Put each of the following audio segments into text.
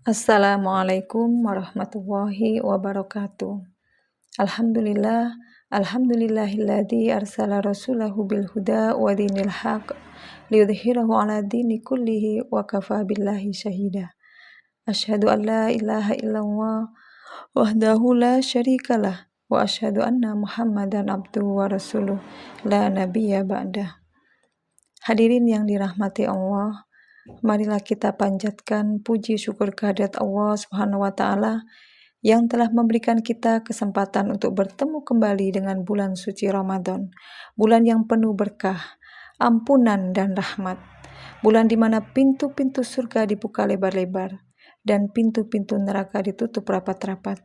Assalamualaikum warahmatullahi wabarakatuh. Alhamdulillah, alhamdulillahilladzi arsala rasulahu bil huda wa dinil haq liyudhhirahu ala dini kullihi wa kafa billahi syahida. Asyhadu an la ilaha illallah wahdahu la syarikalah wa asyhadu anna Muhammadan abduhu wa rasuluh la nabiyya ba'dah. Hadirin yang dirahmati Allah, marilah kita panjatkan puji syukur kehadirat Allah Subhanahu wa taala yang telah memberikan kita kesempatan untuk bertemu kembali dengan bulan suci Ramadan, bulan yang penuh berkah, ampunan dan rahmat, bulan di mana pintu-pintu surga dibuka lebar-lebar dan pintu-pintu neraka ditutup rapat-rapat,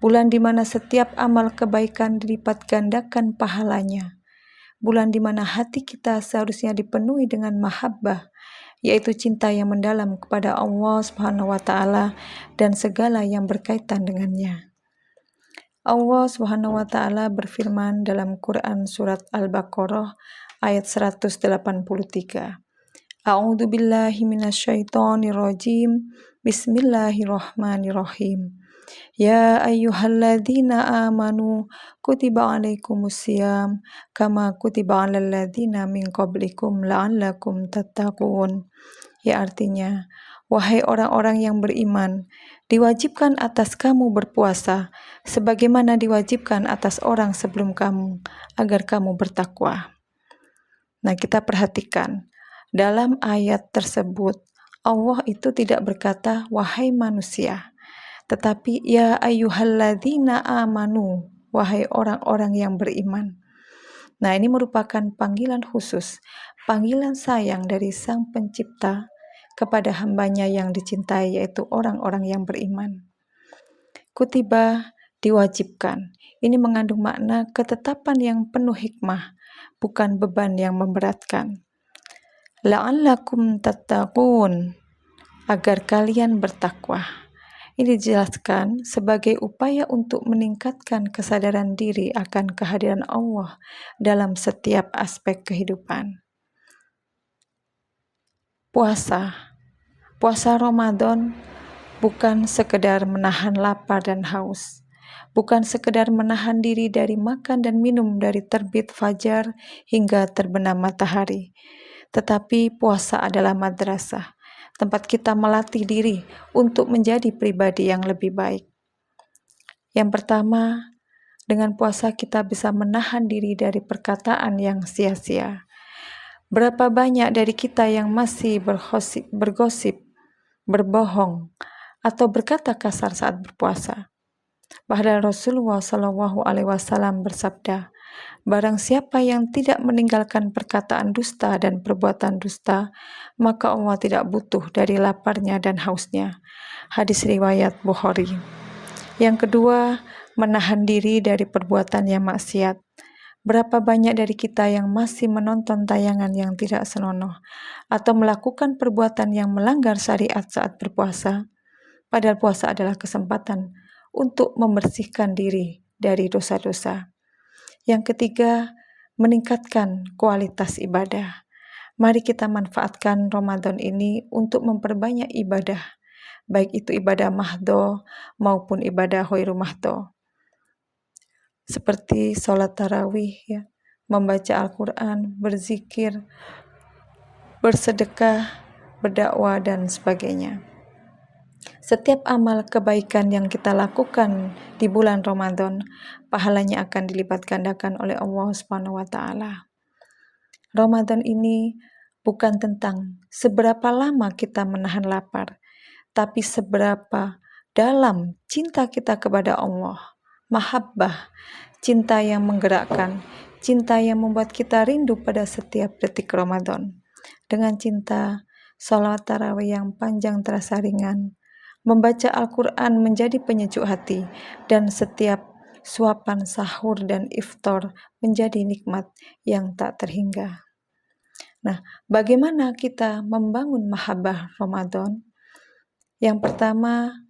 bulan di mana setiap amal kebaikan dilipat gandakan pahalanya, bulan di mana hati kita seharusnya dipenuhi dengan mahabbah, yaitu cinta yang mendalam kepada Allah Subhanahu wa taala dan segala yang berkaitan dengannya. Allah Subhanahu wa taala berfirman dalam Quran surat Al-Baqarah ayat 183. A'udzu billahi minasyaitonir rajim. Bismillahirrahmanirrahim. Ya ayyuhalladzina amanu kutiba alaikumusiyam kama kutiba alal ladzina min qablikum la'allakum tattaqun. Ya artinya, wahai orang-orang yang beriman, diwajibkan atas kamu berpuasa sebagaimana diwajibkan atas orang sebelum kamu agar kamu bertakwa. Nah, kita perhatikan dalam ayat tersebut Allah itu tidak berkata wahai manusia, tetapi ya ayyuhalladzina amanu, wahai orang-orang yang beriman. Nah, ini merupakan panggilan khusus, panggilan sayang dari Sang Pencipta kepada hambanya yang dicintai, yaitu orang-orang yang beriman. Kutiba, diwajibkan. Ini mengandung makna ketetapan yang penuh hikmah, bukan beban yang memberatkan. La'allakum tattaqun, agar kalian bertakwa. Ini dijelaskan sebagai upaya untuk meningkatkan kesadaran diri akan kehadiran Allah dalam setiap aspek kehidupan. Puasa Ramadan bukan sekedar menahan lapar dan haus, bukan sekedar menahan diri dari makan dan minum dari terbit fajar hingga terbenam matahari, tetapi puasa adalah madrasah, tempat kita melatih diri untuk menjadi pribadi yang lebih baik. Yang pertama, dengan puasa kita bisa menahan diri dari perkataan yang sia-sia. Berapa banyak dari kita yang masih bergosip, berbohong, atau berkata kasar saat berpuasa. Padahal Rasulullah SAW bersabda, barang siapa yang tidak meninggalkan perkataan dusta dan perbuatan dusta, maka Allah tidak butuh dari laparnya dan hausnya. Hadis riwayat Bukhari. Yang kedua, menahan diri dari perbuatan yang maksiat. Berapa banyak dari kita yang masih menonton tayangan yang tidak senonoh atau melakukan perbuatan yang melanggar syariat saat berpuasa, padahal puasa adalah kesempatan untuk membersihkan diri dari dosa-dosa. Yang ketiga, meningkatkan kualitas ibadah. Mari kita manfaatkan Ramadan ini untuk memperbanyak ibadah, baik itu ibadah mahdo maupun ibadah hoiru mahdo. Seperti sholat tarawih, membaca Al-Quran, berzikir, bersedekah, berdakwah, dan sebagainya. Setiap amal kebaikan yang kita lakukan di bulan Ramadan, pahalanya akan dilipat gandakan oleh Allah Subhanahu wa taala. Ramadan ini bukan tentang seberapa lama kita menahan lapar, tapi seberapa dalam cinta kita kepada Allah. Mahabbah, cinta yang menggerakkan, cinta yang membuat kita rindu pada setiap detik Ramadan. Dengan cinta, sholawat tarawih yang panjang terasa ringan, membaca Al-Quran menjadi penyejuk hati, dan setiap suapan sahur dan iftar menjadi nikmat yang tak terhingga. Nah, bagaimana kita membangun mahabbah Ramadan? Yang pertama,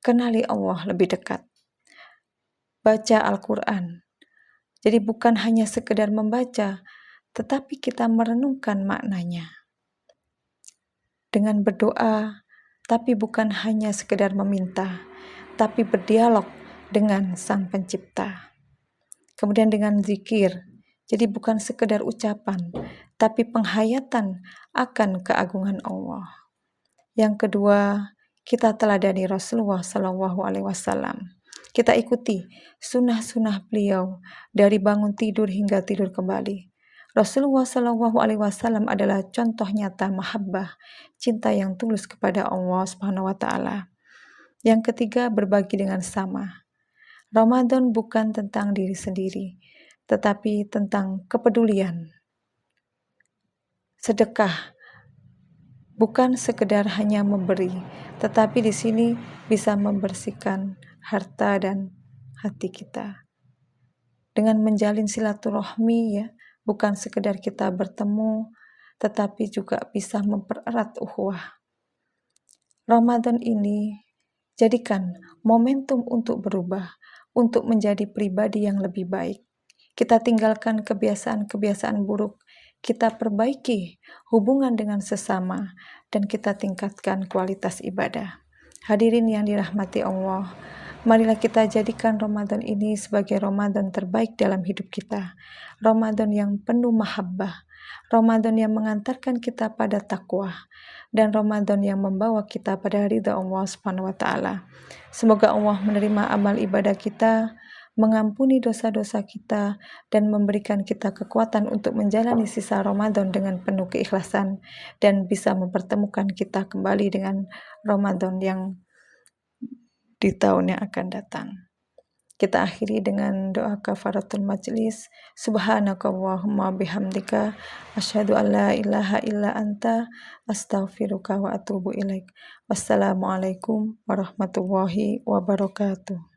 kenali Allah lebih dekat. Baca Al-Quran. Jadi bukan hanya sekedar membaca, tetapi kita merenungkan maknanya. Dengan berdoa, tapi bukan hanya sekedar meminta, tapi berdialog dengan Sang Pencipta. Kemudian dengan zikir, jadi bukan sekedar ucapan, tapi penghayatan akan keagungan Allah. Yang kedua, kita teladani Rasulullah Shallallahu Alaihi Wasallam. Kita ikuti sunnah-sunnah beliau dari bangun tidur hingga tidur kembali. Rasulullah Shallallahu Alaihi Wasallam adalah contoh nyata mahabbah, cinta yang tulus kepada Allah Subhanahu Wa Taala. Yang ketiga, berbagi dengan sama. Ramadan bukan tentang diri sendiri, tetapi tentang kepedulian. Sedekah bukan sekedar hanya memberi, tetapi di sini bisa membersihkan harta dan hati kita. Dengan menjalin silaturahmi ya, bukan sekedar kita bertemu, tetapi juga bisa mempererat ukhuwah. Ramadan ini jadikan momentum untuk berubah, untuk menjadi pribadi yang lebih baik. Kita tinggalkan kebiasaan-kebiasaan buruk, kita perbaiki hubungan dengan sesama, dan kita tingkatkan kualitas ibadah. Hadirin yang dirahmati Allah, marilah kita jadikan Ramadan ini sebagai Ramadan terbaik dalam hidup kita. Ramadan yang penuh mahabbah, Ramadan yang mengantarkan kita pada takwa, dan Ramadan yang membawa kita pada ridha Allah Subhanahu wa Ta'ala. Semoga Allah menerima amal ibadah kita, mengampuni dosa-dosa kita, dan memberikan kita kekuatan untuk menjalani sisa Ramadan dengan penuh keikhlasan, dan bisa mempertemukan kita kembali dengan Ramadan yang di tahun yang akan datang. Kita akhiri dengan doa kafaratul majlis. Subhanakallahumma bihamdika asyhadu an la ilaha illa anta astaghfiruka wa atubu ilaik. Wassalamualaikum warahmatullahi wabarakatuh.